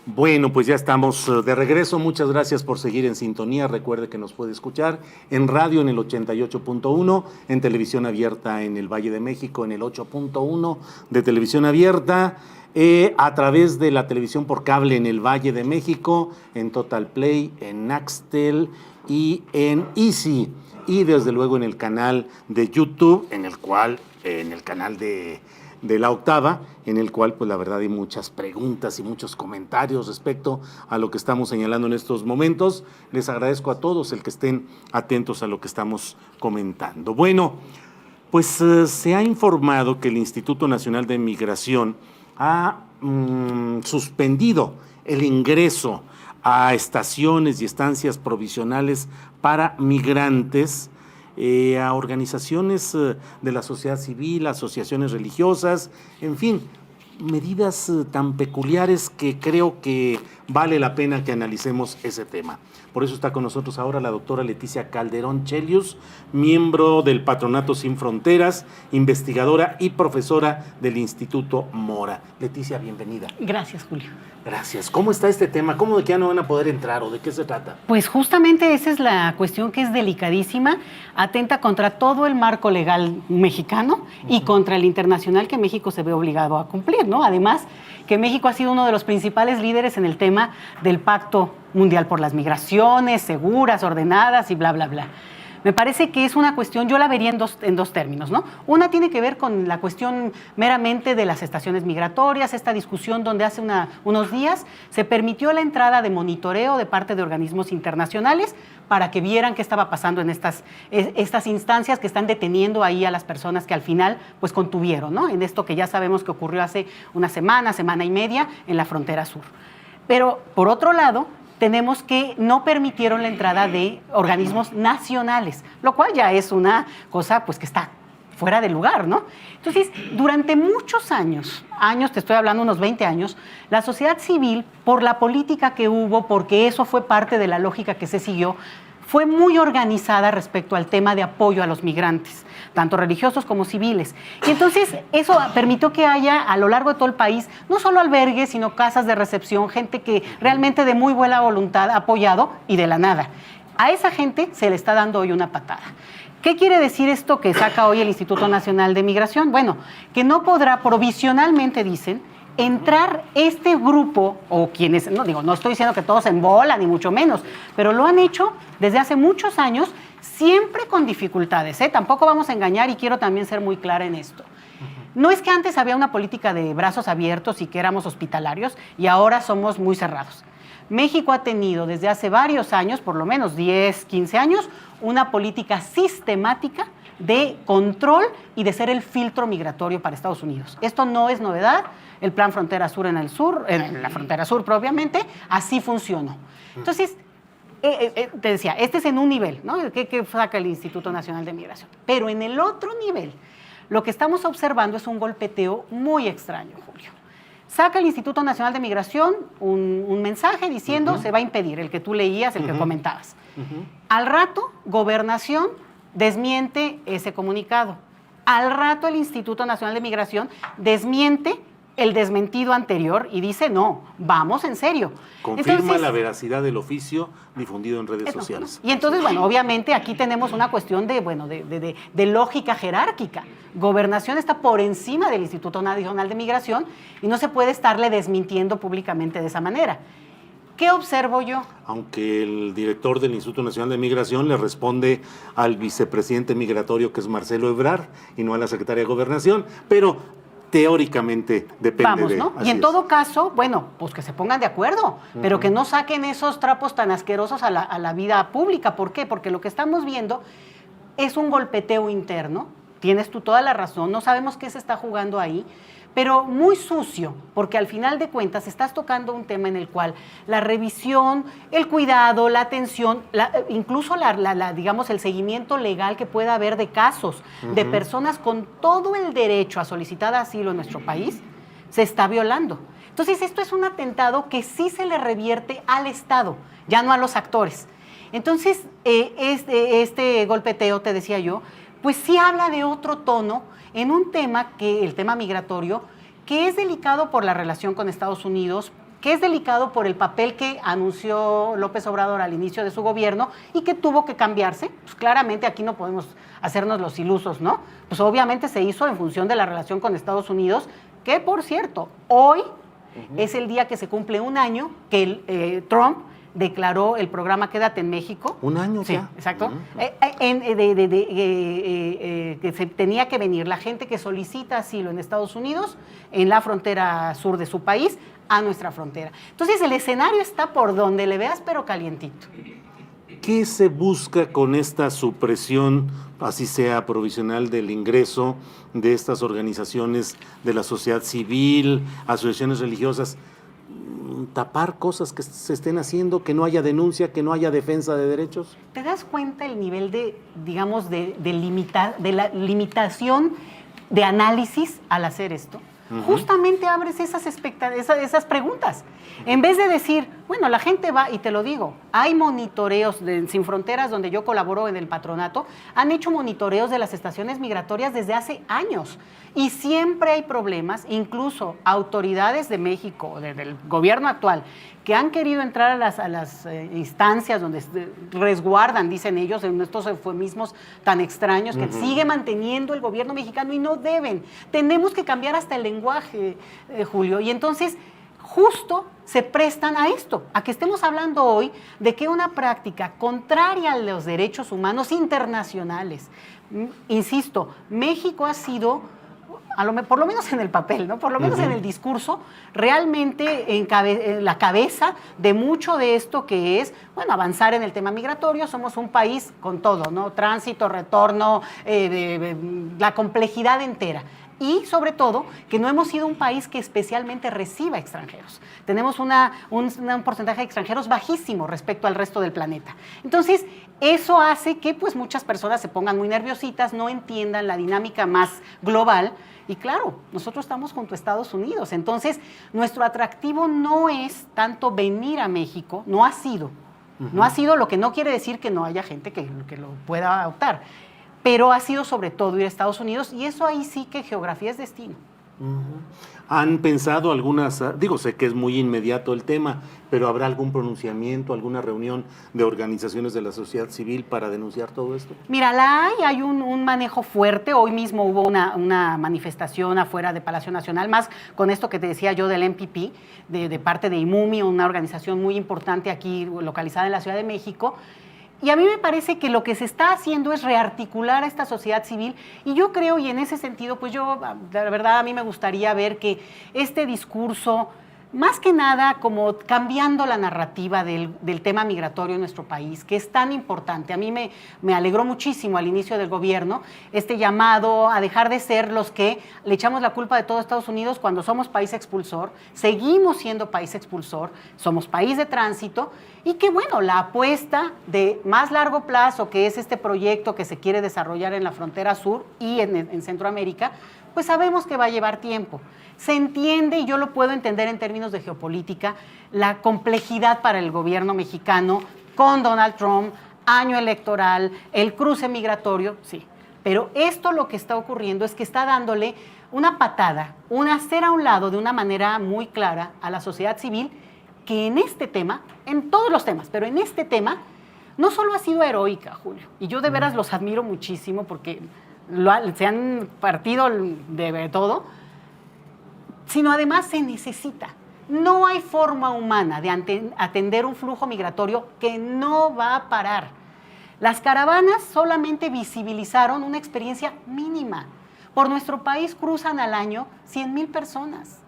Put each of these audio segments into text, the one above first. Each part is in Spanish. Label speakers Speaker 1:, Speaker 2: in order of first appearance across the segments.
Speaker 1: Bueno, pues ya estamos de regreso. Muchas gracias por seguir en sintonía. Recuerde que nos puede escuchar en radio en el 88.1, en televisión abierta en el Valle de México en el 8.1 de televisión abierta, a través de la televisión por cable en el Valle de México, en Total Play, en Axtel y en Easy. Y desde luego en el canal de YouTube, en el canal de La Octava, en el cual pues la verdad hay muchas preguntas y muchos comentarios respecto a lo que estamos señalando en estos momentos. Les agradezco a todos el que estén atentos a lo que estamos comentando. Bueno, pues se ha informado que el Instituto Nacional de Migración ha suspendido el ingreso a estaciones y estancias provisionales para migrantes, a organizaciones de la sociedad civil, asociaciones religiosas, en fin, medidas tan peculiares que creo que vale la pena que analicemos ese tema. Por eso está con nosotros ahora la doctora Leticia Calderón Chelius, miembro del Patronato Sin Fronteras, investigadora y profesora del Instituto Mora. Leticia, bienvenida.
Speaker 2: Gracias, Julio.
Speaker 1: Gracias. ¿Cómo está este tema? ¿Cómo de que ya no van a poder entrar o de qué se trata?
Speaker 2: Pues justamente esa es la cuestión, que es delicadísima, atenta contra todo el marco legal mexicano y contra el internacional que México se ve obligado a cumplir, ¿no? Además, que México ha sido uno de los principales líderes en el tema del Pacto Mundial por las Migraciones, seguras, ordenadas y bla, bla, bla. Me parece que es una cuestión, yo la vería en dos términos, ¿no? Una tiene que ver con la cuestión meramente de las estaciones migratorias, esta discusión donde hace unos días se permitió la entrada de monitoreo de parte de organismos internacionales para que vieran qué estaba pasando en estas instancias que están deteniendo ahí a las personas que al final pues contuvieron, ¿no? En esto que ya sabemos que ocurrió hace una semana y media en la frontera sur. Pero por otro lado, tenemos que no permitieron la entrada de organismos nacionales, lo cual ya es una cosa pues que está fuera de lugar, ¿no? Entonces, durante muchos años, te estoy hablando unos 20 años, la sociedad civil, por la política que hubo, porque eso fue parte de la lógica que se siguió, fue muy organizada respecto al tema de apoyo a los migrantes, tanto religiosos como civiles. Y entonces eso permitió que haya a lo largo de todo el país no solo albergues, sino casas de recepción, gente que realmente de muy buena voluntad ha apoyado y de la nada. A esa gente se le está dando hoy una patada. ¿Qué quiere decir esto que saca hoy el Instituto Nacional de Migración? Bueno, que no podrá provisionalmente, dicen, entrar este grupo, o quienes, no estoy diciendo que todos en bola, ni mucho menos, pero lo han hecho desde hace muchos años, siempre con dificultades, ¿eh? Tampoco vamos a engañar y quiero también ser muy clara en esto. No es que antes había una política de brazos abiertos y que éramos hospitalarios y ahora somos muy cerrados. México ha tenido desde hace varios años, por lo menos 10, 15 años, una política sistemática de control y de ser el filtro migratorio para Estados Unidos. Esto no es novedad. El Plan Frontera Sur en la Frontera Sur propiamente, así funcionó. Entonces, te decía, este es en un nivel, ¿no? Que saca el Instituto Nacional de Migración. Pero en el otro nivel, lo que estamos observando es un golpeteo muy extraño, Julio. Saca el Instituto Nacional de Migración un mensaje diciendo se va a impedir, el que tú leías, el que comentabas. Al rato, Gobernación desmiente ese comunicado. Al rato, el Instituto Nacional de Migración desmiente el desmentido anterior y dice, no, vamos en serio.
Speaker 1: Confirma
Speaker 2: entonces,
Speaker 1: la veracidad del oficio difundido en redes sociales.
Speaker 2: Y entonces, bueno, obviamente aquí tenemos una cuestión de lógica jerárquica. Gobernación está por encima del Instituto Nacional de Migración y no se puede estarle desmintiendo públicamente de esa manera. ¿Qué observo yo?
Speaker 1: Aunque el director del Instituto Nacional de Migración le responde al vicepresidente migratorio, que es Marcelo Ebrard, y no a la secretaria de Gobernación, pero teóricamente depende.
Speaker 2: Vamos, ¿no? Y en todo caso, bueno, pues que se pongan de acuerdo, pero que no saquen esos trapos tan asquerosos a la vida pública. ¿Por qué? Porque lo que estamos viendo es un golpeteo interno. Tienes tú toda la razón, no sabemos qué se está jugando ahí, pero muy sucio, porque al final de cuentas estás tocando un tema en el cual la revisión, el cuidado, la atención, incluso digamos, el seguimiento legal que pueda haber de casos de personas con todo el derecho a solicitar asilo en nuestro país, se está violando. Entonces, esto es un atentado que sí se le revierte al Estado, ya no a los actores. Entonces, este golpeteo, te decía yo, pues sí habla de otro tono en un tema el tema migratorio, que es delicado por la relación con Estados Unidos, que es delicado por el papel que anunció López Obrador al inicio de su gobierno y que tuvo que cambiarse. Pues claramente aquí no podemos hacernos los ilusos, ¿no? Pues obviamente se hizo en función de la relación con Estados Unidos, que por cierto, hoy es el día que se cumple un año que Trump declaró el programa Quédate en México.
Speaker 1: ¿Un año
Speaker 2: sí,
Speaker 1: ya?
Speaker 2: Exacto. Que se tenía que venir la gente que solicita asilo en Estados Unidos, en la frontera sur de su país, a nuestra frontera. Entonces el escenario está por donde le veas, pero calientito.
Speaker 1: ¿Qué se busca con esta supresión, así sea provisional, del ingreso de estas organizaciones de la sociedad civil, asociaciones religiosas? ¿Tapar cosas que se estén haciendo, que no haya denuncia, que no haya defensa de derechos?
Speaker 2: ¿Te das cuenta el nivel de, digamos, de la limitación de análisis al hacer esto? Justamente abres esas preguntas. En vez de decir, bueno, la gente va, y te lo digo, hay monitoreos de Sin Fronteras, donde yo colaboro en el patronato, han hecho monitoreos de las estaciones migratorias desde hace años. Y siempre hay problemas, incluso autoridades de México, del gobierno actual, que han querido entrar a las instancias donde resguardan, dicen ellos, en estos eufemismos tan extraños, que sigue manteniendo el gobierno mexicano y no deben. Tenemos que cambiar hasta el lenguaje, Julio. Y entonces, justo se prestan a esto, a que estemos hablando hoy de que una práctica contraria a los derechos humanos internacionales, insisto, México ha sido, por lo menos en el papel, ¿no? Por lo menos en el discurso, realmente en la cabeza de mucho de esto que es, bueno, avanzar en el tema migratorio. Somos un país con todo, ¿no? Tránsito, retorno, la complejidad entera. Y sobre todo, que no hemos sido un país que especialmente reciba extranjeros. Tenemos un porcentaje de extranjeros bajísimo respecto al resto del planeta. Entonces, eso hace que pues, muchas personas se pongan muy nerviositas, no entiendan la dinámica más global. Y claro, nosotros estamos junto a Estados Unidos. Entonces, nuestro atractivo no es tanto venir a México, no ha sido. No ha sido, lo que no quiere decir que no haya gente que lo pueda optar. Pero ha sido sobre todo ir a Estados Unidos, y eso ahí sí que geografía es destino.
Speaker 1: ¿Han pensado algunas, sé que es muy inmediato el tema, pero habrá algún pronunciamiento, alguna reunión de organizaciones de la sociedad civil para denunciar todo esto?
Speaker 2: Mira, hay un manejo fuerte. Hoy mismo hubo una manifestación afuera de Palacio Nacional, más con esto que te decía yo del MPP, de parte de IMUMI, una organización muy importante aquí localizada en la Ciudad de México. Y a mí me parece que lo que se está haciendo es rearticular a esta sociedad civil, y yo creo, y en ese sentido, pues yo, la verdad, a mí me gustaría ver que este discurso, más que nada como cambiando la narrativa del tema migratorio en nuestro país, que es tan importante. A mí me alegró muchísimo al inicio del gobierno este llamado a dejar de ser los que le echamos la culpa de todo Estados Unidos cuando somos país expulsor. Seguimos siendo país expulsor, somos país de tránsito, y que bueno, la apuesta de más largo plazo, que es este proyecto que se quiere desarrollar en la frontera sur y en Centroamérica, pues sabemos que va a llevar tiempo. Se entiende, y yo lo puedo entender en términos de geopolítica, la complejidad para el gobierno mexicano con Donald Trump, año electoral, el cruce migratorio, sí. Pero esto lo que está ocurriendo es que está dándole una patada, un hacer a un lado de una manera muy clara a la sociedad civil, que en este tema, en todos los temas, pero en este tema, no solo ha sido heroica, Julio, y yo de veras los admiro muchísimo porque se han partido de todo, sino además se necesita. No hay forma humana de atender un flujo migratorio que no va a parar. Las caravanas solamente visibilizaron una experiencia mínima. Por nuestro país cruzan al año 100,000 personas.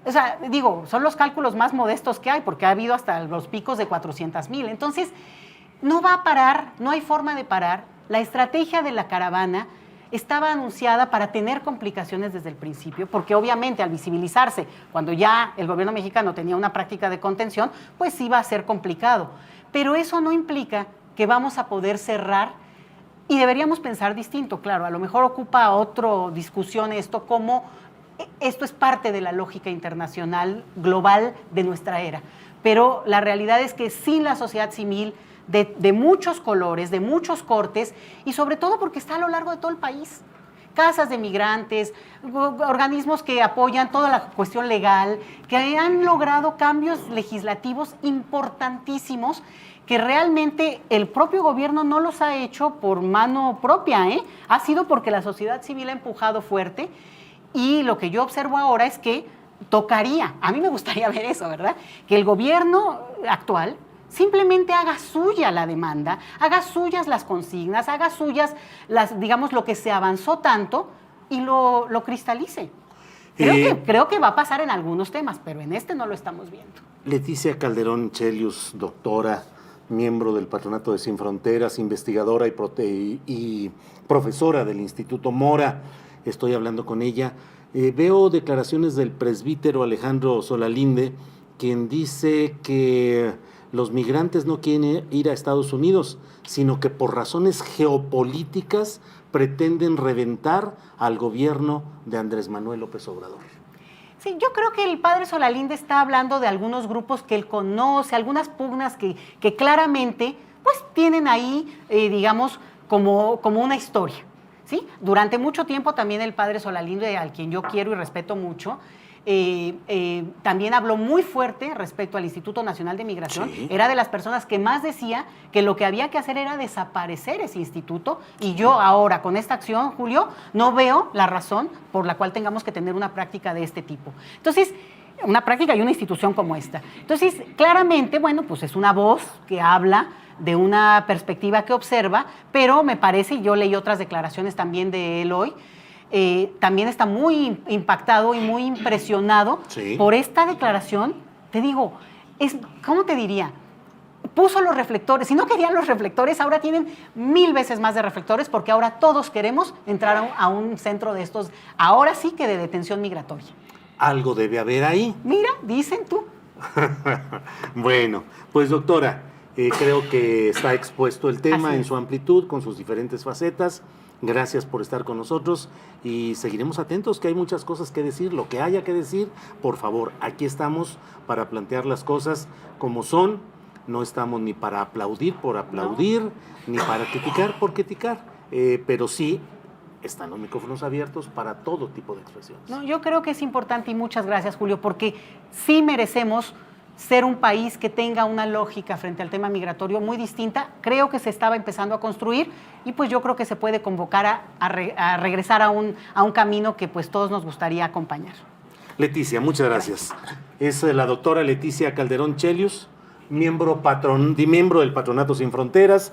Speaker 2: O sea, digo, son los cálculos más modestos que hay, porque ha habido hasta los picos de 400,000. Entonces, no va a parar, no hay forma de parar. La estrategia de la caravana estaba anunciada para tener complicaciones desde el principio, porque obviamente al visibilizarse, cuando ya el gobierno mexicano tenía una práctica de contención, pues iba a ser complicado. Pero eso no implica que vamos a poder cerrar, y deberíamos pensar distinto. Claro, a lo mejor ocupa otra discusión esto, como esto es parte de la lógica internacional global de nuestra era. Pero la realidad es que sin la sociedad civil, de muchos colores, de muchos cortes, y sobre todo porque está a lo largo de todo el país, casas de migrantes, organismos que apoyan toda la cuestión legal, que han logrado cambios legislativos importantísimos que realmente el propio gobierno no los ha hecho por mano propia, ha sido porque la sociedad civil ha empujado fuerte, y lo que yo observo ahora es que tocaría, a mí me gustaría ver eso, ¿verdad? Que el gobierno actual simplemente haga suya la demanda, haga suyas las consignas, haga suyas digamos, lo que se avanzó tanto y lo cristalice. Creo que va a pasar en algunos temas, pero en este no lo estamos viendo.
Speaker 1: Leticia Calderón Chelius, doctora, miembro del Patronato de Sin Fronteras, investigadora y profesora del Instituto Mora. Estoy hablando con ella. Veo declaraciones del presbítero Alejandro Solalinde, quien dice que los migrantes no quieren ir a Estados Unidos, sino que por razones geopolíticas pretenden reventar al gobierno de Andrés Manuel López Obrador.
Speaker 2: Sí, yo creo que el padre Solalinde está hablando de algunos grupos que él conoce, algunas pugnas que claramente pues tienen ahí, digamos, como una historia, ¿sí? Durante mucho tiempo también el padre Solalinde, al quien yo quiero y respeto mucho, también habló muy fuerte respecto al Instituto Nacional de Migración. Sí. Era de las personas que más decía que lo que había que hacer era desaparecer ese instituto, y yo ahora con esta acción, Julio, no veo la razón por la cual tengamos que tener una práctica de este tipo. Entonces, una práctica y una institución como esta. Entonces, claramente, bueno, pues es una voz que habla de una perspectiva que observa, pero me parece, y yo leí otras declaraciones también de él hoy, también está muy impactado y muy impresionado por esta declaración. Te digo, ¿cómo te diría? Puso los reflectores. Si no querían los reflectores, ahora tienen 1000 veces más de reflectores, porque ahora todos queremos entrar a un centro de estos, ahora sí que de detención migratoria.
Speaker 1: Algo debe haber ahí.
Speaker 2: Mira, dicen tú.
Speaker 1: Bueno, pues doctora, creo que está expuesto el tema en su amplitud, con sus diferentes facetas. Gracias por estar con nosotros y seguiremos atentos, que hay muchas cosas que decir. Lo que haya que decir, por favor, aquí estamos para plantear las cosas como son. No estamos ni para aplaudir por aplaudir, ni para criticar por criticar, pero sí están los micrófonos abiertos para todo tipo de expresiones.
Speaker 2: No, yo creo que es importante, y muchas gracias, Julio, porque sí merecemos ser un país que tenga una lógica frente al tema migratorio muy distinta. Creo que se estaba empezando a construir, y pues yo creo que se puede convocar a regresar a un camino que pues todos nos gustaría acompañar.
Speaker 1: Leticia, muchas gracias. Es la doctora Leticia Calderón Chelius, miembro del Patronato Sin Fronteras.